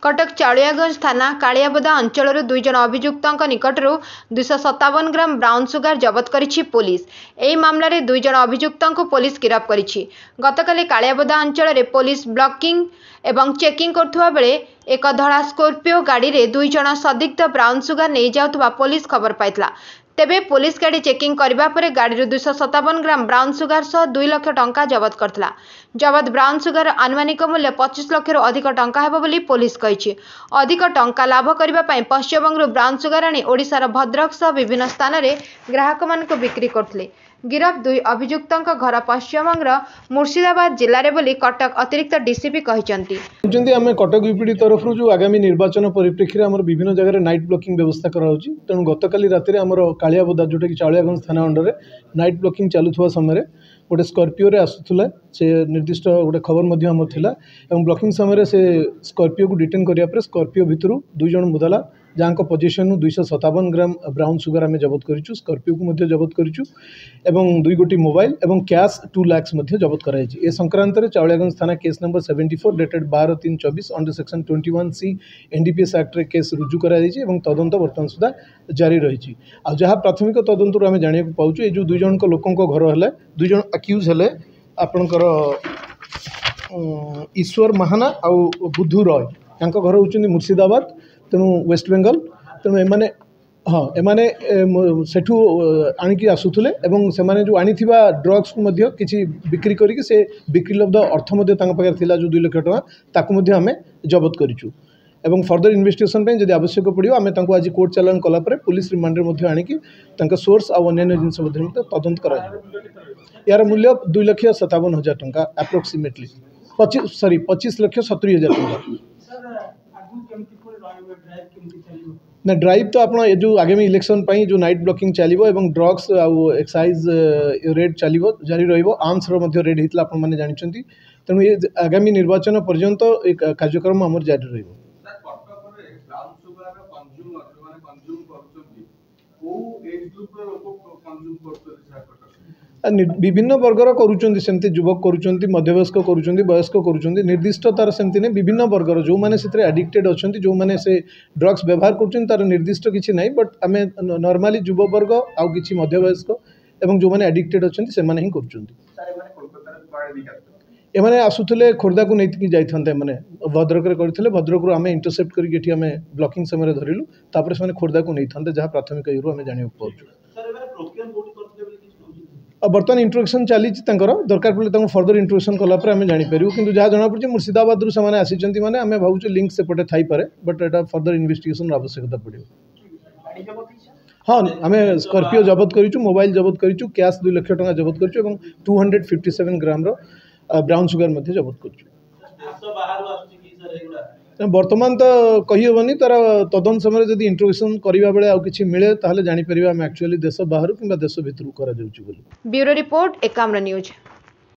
कटक चाड़ियागंज थाना कालियाबोदा अंचल दुई जन अभियुक्तों निकट 257 ग्राम ब्राउन सुगर जबत करिछि पुलिस। एही मामला रे दुई जन अभियुक्तों को पुलिस गिरफ्त करिछि। गतकाली कालियाबोदा अंचल रे पुलिस ब्लॉकिंग एवं चेकिंग करथुवा बेले एक धड़ा स्कॉर्पियो गाड़ी रे दुई जन संदिग्ध ब्राउन सुगर नहीं जाउथुवा पुलिस खबर पाइतला। तेबे पुलिस गाड़ी चेकिंग करबा परे गाड़ी 257 ग्राम ब्राउन सुगर सह 2 लाख टंका जबत करथला। जबत ब्राउन सुगर आनुमानिक मूल्य 25 लाख अधिक टंका हेबो बोली पुलिस कहिछि। अधिक टंका लाभ करबा पई पश्चिमबंगरु ब्राउन सुगर आनी ओडिशार भद्रक सह विभिन्न स्थान रे ग्राहक मानक बिक्री करथले। गिरफ दुई अभियुक्तों घर पश्चिमबंगर मुर्शिदाबाद जिले में बोली कटक अतिरिक्त डीसीपी कहते आम कटक यूपीडी तरफ जो आगामी निर्वाचन परिप्रेक्षी में विभिन्न जगह नाइट ब्लॉकिंग व्यवस्था कराऊँगी। तेणु गतकाली राति आमर कालियाबोदा जोटा कि चाड़ियागंज थाना अंडर नाइट ब्लॉकिंग चलुवा समय गोटे स्कॉर्पियो रे आसुला से निर्दिष्ट गोटे खबर आम थिला एवं ब्लॉकिंग समय से स्कॉर्पियो को डिटेन करने स्कॉर्पियो भितर दुई जन मुदाला जहाँ पोजिशन 257 ग्राम ब्राउन सुगर आम जबत करूँ। स्कॉर्पियो को जबत करूँ एवं 2 गोटी मोबाइल एवं कैश 2 लाख जबत कराई। ए संक्रांत में चाड़ियागंज थाना case number 74 dated 12/3/24 under section 21C NDPS act रे केस रुजु कराई तदंत बर्तमान सुधा जारी रही। आ जहाँ प्राथमिक तदंतर आम जाना पाचु ये जो दुई जन लोकों घर है दुई जन अक्यूज है आपणकर ईश्वर महाना आउ बुद्धू रॉय यहाँ घर होती मुर्शिदाबाद तेणु वेस्ट बेंगल। तेणु एमाने हाँ एमाने सेठू आणिकी आसुले से जो आनी ड्रग्स को किसी बिक्री करके से बिक्री लब्ध अर्थ पाखे थिला जो 2 लाख टଙ୍କା ताकू आम जबत करूँ एवं फर्दर इन्वेस्टिगेशन जब आवश्यक पड़ो आम आज कोर्ट चालान कलापर पुलिस रिमांड में आणिकी सोर्स आ अन्य जिनस तदंत कर यार मूल्य 2,57,000 टଙ୍କା अप्रोक्सीमेटली 25,70,000 टଙ୍କା। ना ड्राइव तो आप जो आगामी इलेक्शन जो नाइट ब्लॉकिंग चलो एवं ड्रग्स आउ एक्साइज रेड चलो जारी रर्म्स रेड होता आपने जानते। तेणु ये आगामी निर्वाचन पर्यंत एक कार्यक्रम आम जारी रही। विभिन्न वर्गर करुँच युवक करुँच मध्यवयस्क करुँच वयस्क करुँच निर्दिष्ट तार सेमती नहीं विभिन्न वर्गर जो मैंने से एडिक्टेड अच्छा जो मैंने से ड्रग्स व्यवहार कर निर्दिष्ट किसी ना बट आम नॉर्मली युव वर्ग आउ कि मध्यवयस्क एवं जो मैंने एडिक्टेड अच्छा से ही कर आसुले खोर्धा को नहीं जाते भद्रक करते भद्रक आम इंटरसेप्ट करके आम ब्लॉकिंग समय धरलु तापर से खोर्धा को नहीं था जहाँ प्राथमिक यूँ आम जाना पाचु। बर्तमान इंट्रोडक्शन चली दरकार पड़े फर्दर इंट्रोडक्शन कलापर आम जापर कि जहाँ जना पड़े मुर्शिदाबाद रू से आसी मैंने आम भावुँ लिंक सेपटे थी पारे बट एटा फर्दर इन्वेस्टिगेशन आवश्यकता पड़ो। हाँ आम स्कॉर्पियो जबत करूँ मोबाइल जबत करूँ कैश 2 लाख टଙ୍କା जबत करूँ 257 ग्राम ब्राउन सुगर जबत करूँ। बर्तमान तो कही हेनी तार तदन समय जब इंट्रोगेशन करने बेले आउ किछि मिले ताहले जानि परिबा हम एक्चुअली देश बाहर किंबा देश भितर करा जाउछि बोली। Bureau report Ekamra news.